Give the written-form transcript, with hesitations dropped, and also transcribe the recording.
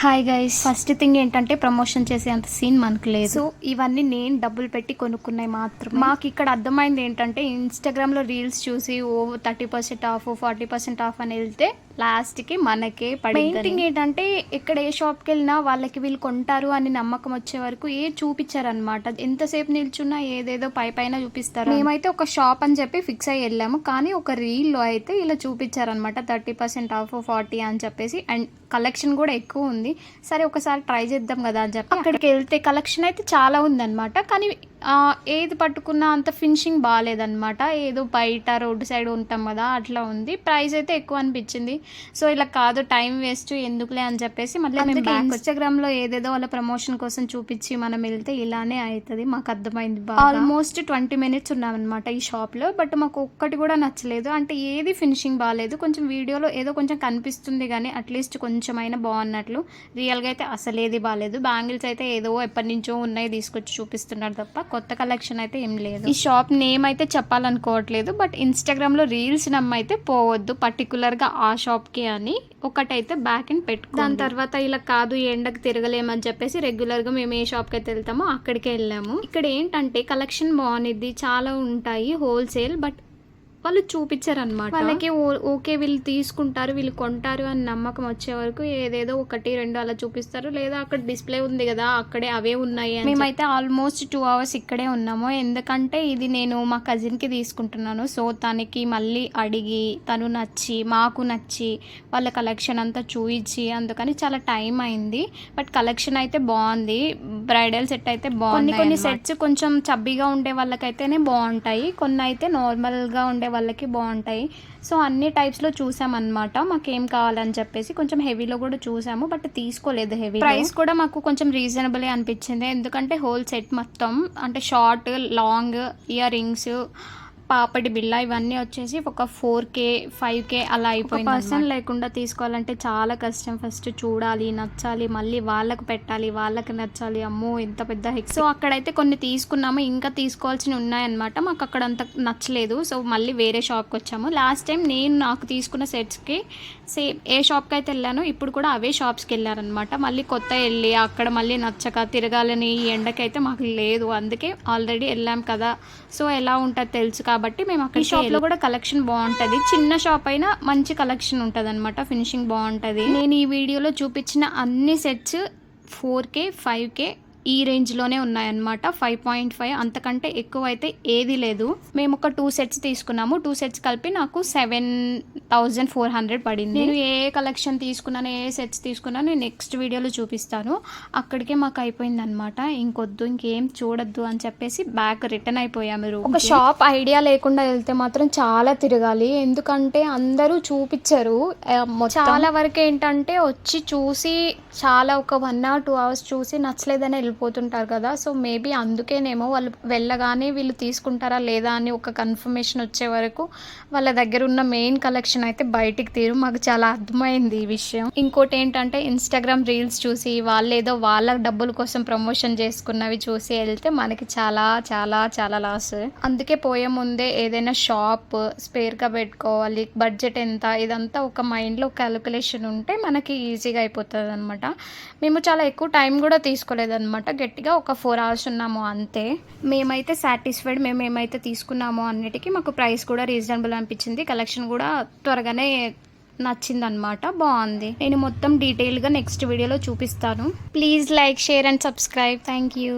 Hi guys, first thing ఏంటంటే promotion చేసే అంత సీన్ మనకు లేదు. సో ఇవన్నీ నేను డబ్బులు పెట్టి కొనుక్కున్నాయి మాత్రమే. మాకు ఇక్కడ అర్థమైంది ఏంటంటే ఇన్స్టాగ్రామ్లో రీల్స్ చూసి 30% ఆఫ్ 40% ఆఫ్ అని వెళ్తే లాస్ట్కి మనకే పడింది. మెయిన్ థింగ్ ఏంటంటే ఇక్కడ ఏ షాప్కి వెళ్ళినా వాళ్ళకి వీళ్ళు కొంటారు అని నమ్మకం వచ్చే వరకు చూపించారనమాట. ఎంతసేపు నిల్చున్నా ఏదేదో పైన చూపిస్తారు. మేమైతే ఒక షాప్ అని చెప్పి ఫిక్స్ అయ్యి వెళ్ళాము, కానీ ఒక రీల్లో అయితే ఇలా చూపించారనమాట 30% ఆఫ్ 40 అని చెప్పేసి. అండ్ కలెక్షన్ కూడా ఎక్కువ ఉంది. సరే ఒకసారి ట్రై చేద్దాం కదా అని చెప్పి అక్కడికి వెళ్తే కలెక్షన్ అయితే చాలా ఉందన్నమాట. కానీ ఏది పట్టుకున్నా అంత ఫినిషింగ్ బాగాలేదన్నమాట. ఏదో బయట రోడ్డు సైడ్ ఉంటాం కదా అట్లా ఉంది. ప్రైస్ అయితే ఎక్కువ అనిపించింది. సో ఇలా కాదు, టైం వేస్ట్ ఎందుకులే అని చెప్పేసి మళ్ళీ మేము ఇన్స్టాగ్రామ్లో ఏదేదో వాళ్ళ ప్రమోషన్ కోసం చూపించి మనం వెళ్తే ఇలానే అవుతుంది. మాకు అర్థమైంది. ఆల్మోస్ట్ 20 minutes ఉన్నామన్నమాట ఈ షాప్లో. బట్ మాకు ఒక్కటి కూడా నచ్చలేదు. అంటే ఏది ఫినిషింగ్ బాగాలేదు. కొంచెం వీడియోలో ఏదో కొంచెం కనిపిస్తుంది కానీ అట్లీస్ట్ కొంచెమైనా బాగున్నట్లు. రియల్గా అయితే అసలు ఏది బాగాలేదు. బ్యాంగిల్స్ అయితే ఏదో ఎప్పటి నుంచో ఉన్నాయి తీసుకొచ్చి చూపిస్తున్నారు తప్ప కొత్త కలెక్షన్ అయితే ఏం లేదు. ఈ షాప్ నేమ్ అయితే చెప్పాలనుకోవట్లేదు, బట్ ఇన్స్టాగ్రామ్ లో రీల్స్ నమ్మైతే పోవద్దు పర్టికులర్గా ఆ షాప్ కి అని ఒకటైతే బ్యాక్ అండ్ పెట్టుకో. దాని తర్వాత ఇలా కాదు ఎండకు తిరగలేమని చెప్పేసి రెగ్యులర్ గా మేము ఏ షాప్ కి అయితే వెళ్తామో అక్కడికే వెళ్ళాము. ఇక్కడ ఏంటంటే కలెక్షన్ బాగుంది, చాలా ఉంటాయి హోల్సేల్. బట్ వాళ్ళు చూపించారనమాట. వాళ్ళకి ఓకే వీళ్ళు తీసుకుంటారు, వీళ్ళు కొంటారు అని నమ్మకం వచ్చే వరకు ఏదేదో 1-2 అలా చూపిస్తారు. లేదా అక్కడ డిస్ప్లే ఉంది కదా అక్కడే అవే ఉన్నాయి. మేమైతే ఆల్మోస్ట్ 2 hours ఇక్కడే ఉన్నాము. ఎందుకంటే ఇది నేను మా కజిన్కి తీసుకుంటున్నాను. సో తనకి మళ్ళీ అడిగి తను నచ్చి మాకు నచ్చి వాళ్ళ కలెక్షన్ అంతా చూయించి అందుకని చాలా టైం అయింది. బట్ కలెక్షన్ అయితే బాగుంది. బ్రైడల్ సెట్ అయితే బాగుంది. కొన్ని సెట్స్ కొంచెం చబ్బీగా ఉండే వాళ్ళకైతేనే బాగుంటాయి, కొన్ని అయితే నార్మల్గా ఉండే వాళ్ళకి బాగుంటాయి. సో అన్ని టైప్స్లో చూసామన్నమాట. మాకేం కావాలని చెప్పేసి కొంచెం హెవీలో కూడా చూసాము, బట్ తీసుకోలేదు హెవీ. ప్రైస్ కూడా మాకు కొంచెం రీజనబుల్ అనిపించింది. ఎందుకంటే హోల్ సెట్ మొత్తం అంటే short long ear rings papdi బిళ్ళ ఇవన్నీ వచ్చేసి ఒక 4K 5K అలా అయిపోయింది. పర్సన్ లేకుండా తీసుకోవాలంటే చాలా కష్టం. ఫస్ట్ చూడాలి, నచ్చాలి, మళ్ళీ వాళ్ళకు పెట్టాలి, వాళ్ళకి నచ్చాలి. అమ్మో ఎంత పెద్ద హెక్. సో అక్కడైతే కొన్ని తీసుకున్నాము, ఇంకా తీసుకోవాల్సినవి ఉన్నాయన్నమాట. మాకు అక్కడ అంత నచ్చలేదు. సో మళ్ళీ వేరే షాప్కి వచ్చాము. లాస్ట్ టైం నేను నాకు తీసుకున్న సెట్స్కి సేమ్ ఏ షాప్కి అయితే వెళ్ళానో ఇప్పుడు కూడా అవే షాప్స్కి వెళ్ళారనమాట. మళ్ళీ కొత్త వెళ్ళి అక్కడ మళ్ళీ నచ్చక తిరగాలని ఈ ఎండకైతే మాకు లేదు. అందుకే ఆల్రెడీ వెళ్ళాం కదా, సో ఎలా ఉంటుంది తెలుసు కాబట్టి మేము అక్కడ షాప్లో కూడా కలెక్షన్ బాగుంటుంది. చిన్న షాప్ అయినా మంచి కలెక్షన్ ఉంటుంది అనమాట, ఫినిషింగ్ బాగుంటుంది. నేను ఈ వీడియోలో చూపించిన అన్ని సెట్స్ 4K 5K ఈ రేంజ్లోనే ఉన్నాయన్నమాట. 5.5 అంతకంటే ఎక్కువ అయితే ఏది లేదు. మేము ఒక 2 sets తీసుకున్నాము. 2 sets కలిపి నాకు 7,400 పడింది. నేను ఏ కలెక్షన్ తీసుకున్నాను, ఏ సెట్స్ తీసుకున్నాను నేను నెక్స్ట్ వీడియోలో చూపిస్తాను. అక్కడికే మాకు అయిపోయింది అనమాట. ఇంకొద్దు ఇంకేం చూడొద్దు అని చెప్పేసి బ్యాక్ రిటర్న్ అయిపోయాము. ఒక షాప్ ఐడియా లేకుండా వెళ్తే మాత్రం చాలా తిరగాలి. ఎందుకంటే అందరూ చూపించరు. చాలా వరకు ఏంటంటే వచ్చి చూసి చాలా ఒక 1 or 2 hours చూసి నచ్చలేదని వెళ్ళిపోతుంటారు కదా. సో మేబీ అందుకేనేమో వాళ్ళు వెళ్ళగానే వీళ్ళు తీసుకుంటారా లేదా అని ఒక కన్ఫర్మేషన్ వచ్చే వరకు వాళ్ళ దగ్గర ఉన్న మెయిన్ కలెక్షన్ అయితే బయటికి తీరు. మాకు చాలా అర్థమైంది ఈ విషయం. ఇంకోటి ఏంటంటే ఇన్స్టాగ్రామ్ రీల్స్ చూసి వాళ్ళు ఏదో వాళ్ళ డబ్బుల కోసం ప్రమోషన్ చేసుకున్నవి చూసి వెళ్తే మనకి చాలా చాలా చాలా లాస్. అందుకే పోయే ముందే ఏదైనా షాప్ స్పేర్గా పెట్టుకోవాలి. బడ్జెట్ ఎంత ఇదంతా ఒక మైండ్లో క్యాలిక్యులేషన్ ఉంటే మనకి ఈజీగా అయిపోతుంది అనమాట. మేము చాలా ఎక్కువ టైం కూడా తీసుకోలేదన్నమాట. గట్టిగా ఒక 4 hours ఉన్నాము అంతే. మేమైతే సాటిస్ఫైడ్. మేము ఏమైతే తీసుకున్నామో అన్నిటికీ మాకు ప్రైస్ కూడా రీజనబుల్ అనిపించింది. కలెక్షన్ కూడా త్వరగానే నచ్చిందనమాట, బాగుంది. నేను మొత్తం డీటెయిల్గా నెక్స్ట్ వీడియోలో చూపిస్తాను. Please like, share and subscribe. Thank you.